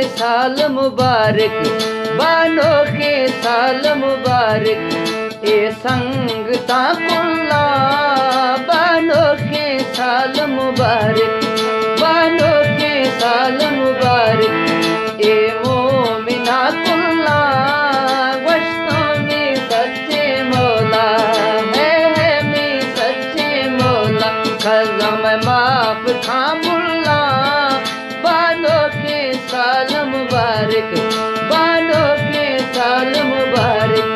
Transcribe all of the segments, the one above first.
साल मुबारक, बानोखे साल मुबारक, ए संगता कुल्ला बानोखे साल मुबारक, बानोखे साल मुबारक, ए मोमिना कुल्ला वस्तों में सच्चे मौला है में सच्चे मौला, खज़म माफ था मुल्ला बानोखे साल मुबारक, बानोखे साल मुबारक।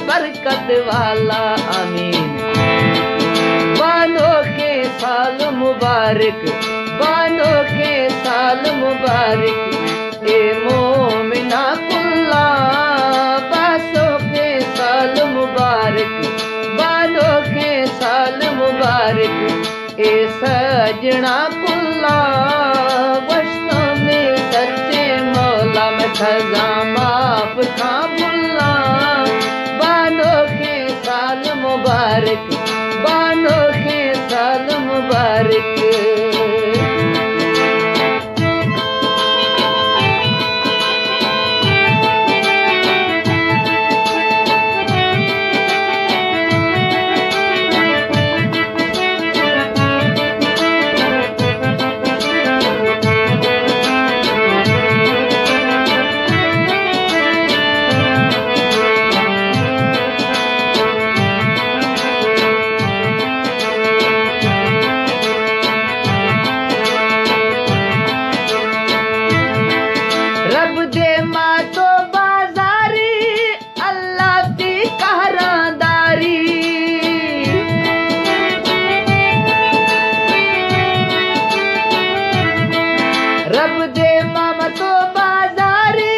बरकत वाला आमीन। बानोखे साल मुबारक, बानोखे साल मुबारक, ए मोमिना कुल्ला बासोखे साल मुबारक, बानोखे साल मुबारक, ए सजना कुल्ला वस्तों में सच्चे मौला में खज़ा माफ था मुल्ला बानोखे साल मुबारक, बानोखे साल मुबारक। रब दे मां तो बाजारी अल्लाह दी कहरादारी, रब दे मां तो बाजारी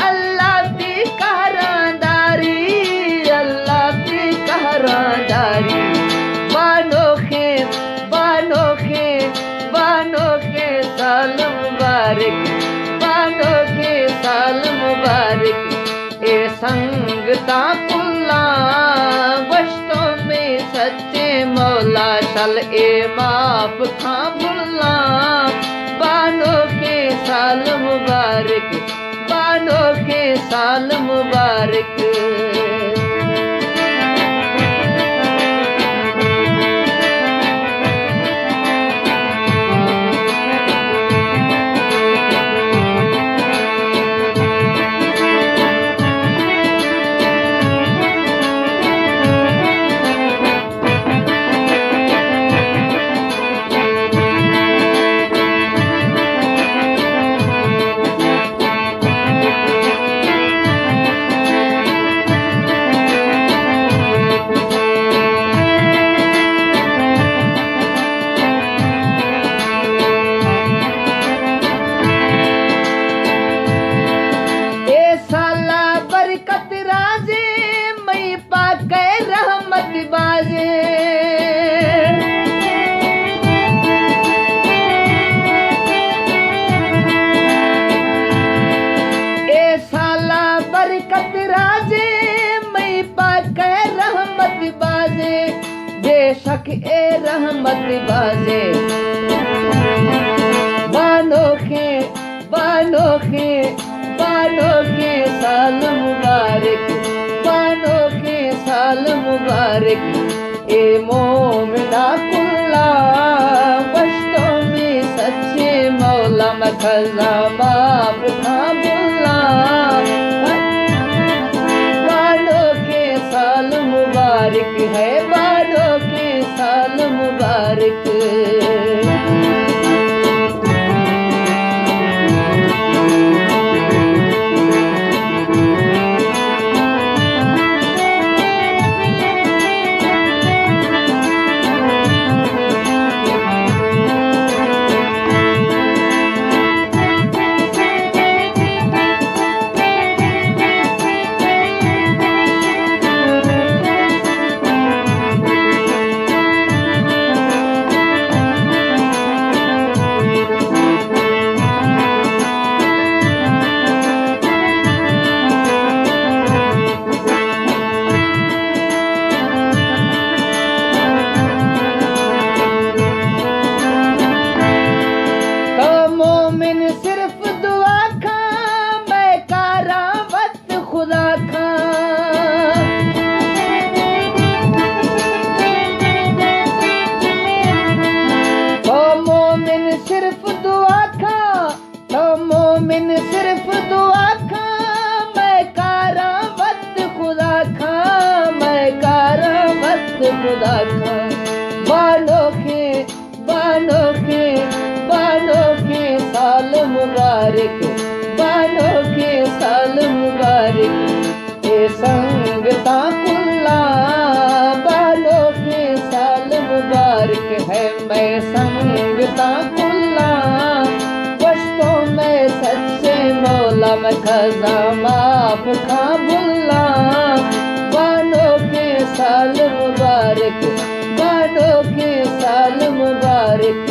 अल्लाह दी कहरादारी, अल्लाह दी कहरादारी। बानोखे बानोखे बानोखे साल मुबारक, बानोखे साल मुबारक, ए संगता कुल्ला वस्तों में सच्चे मौला शल ए माफ था मुल्ला बानोखे साल मुबारक, बानोखे साल मुबारक। बाजे ए साला बरकत राजे मई पाके रहमत बाजे, बेशक ए रहमत बाजे। बानोखे बानोखे बानोखे साल मुबारक, बानोखे साल मुबारक, ए मोमिना कुल्ला वस्तों में सच्चे मौला में खज़ा माफ था मुल्ला बानोखे साल मुबारक है, बानोखे साल मुबारक। मैंने सिर्फ दुआ खा मैं कारा वक्त खुदा खा मैं कारा वक्त खुदा खा बानोखे बानोखे बानोखे साल मुबारक बानोखे साल मुबारक ए संगता कुल्ला बानोखे साल मुबारक है मैं संगता कुल्ला पश्तों में सच्चे मौला मैं खजा माफ खा बुल्ला बानोखे साल मुबारक बानोखे साल मुबारक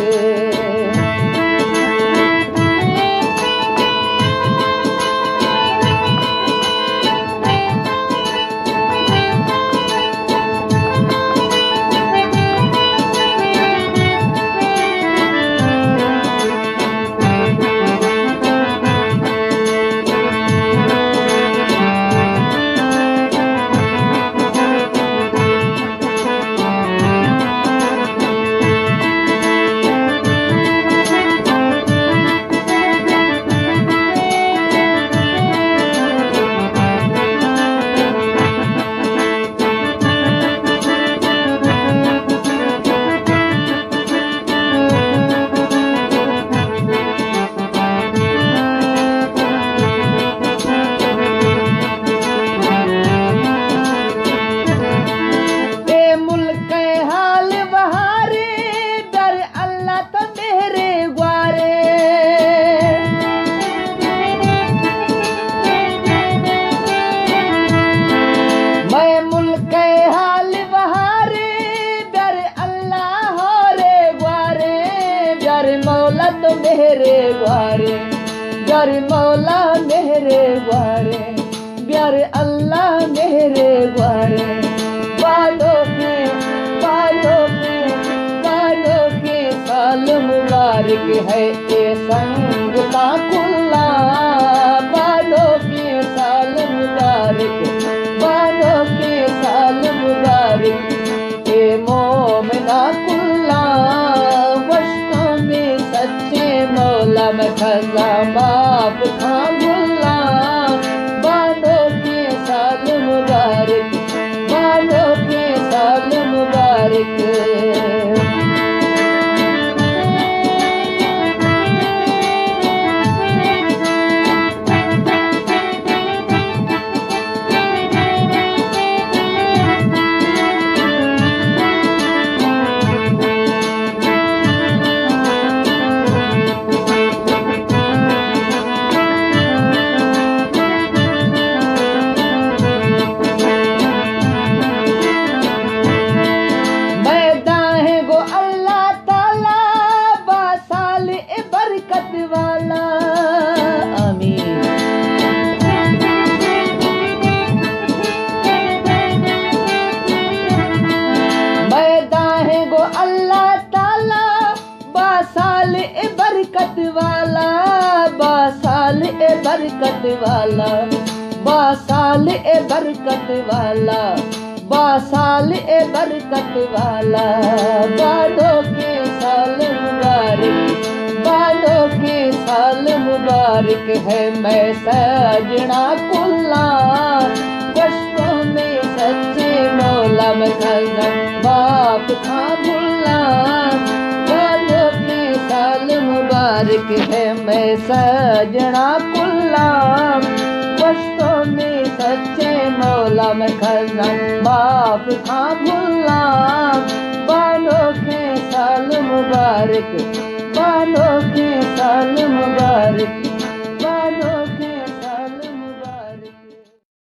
मौला तो मेरे ग्वारे प्यारे मौला मेरे ग्वारे प्यारे अल्लाह मेरे ग्वारे बालों के साल मुबारक है ये संग का कुल्ला बालों के साल मुबारक बालों के साल मुबारक ये मोमिना कुल्ला मौला मैं खजा माफ खा बुल्ला बालों के साल मुबारक बालों के साल मुबारक वाला आमीन। मैदान है गो अल्लाह ताला बासाल ए बरकत वाला बासाल ए बरकत वाला बासाल ए बरकत वाला बासाल ए बरकत वाला बालों के साल मुबारक बालों के साल मुबारक है मैं सजना कुल्ला कष्टों में सच्चे मौला मैं खजा बाप था बुल्ला बालों के साल मुबारक है मैं सजना कुल्ला कष्टों में सच्चे मौला मैं खजा बाप था बुल्ला बालों के साल मुबारक बालों के साल मुबारक।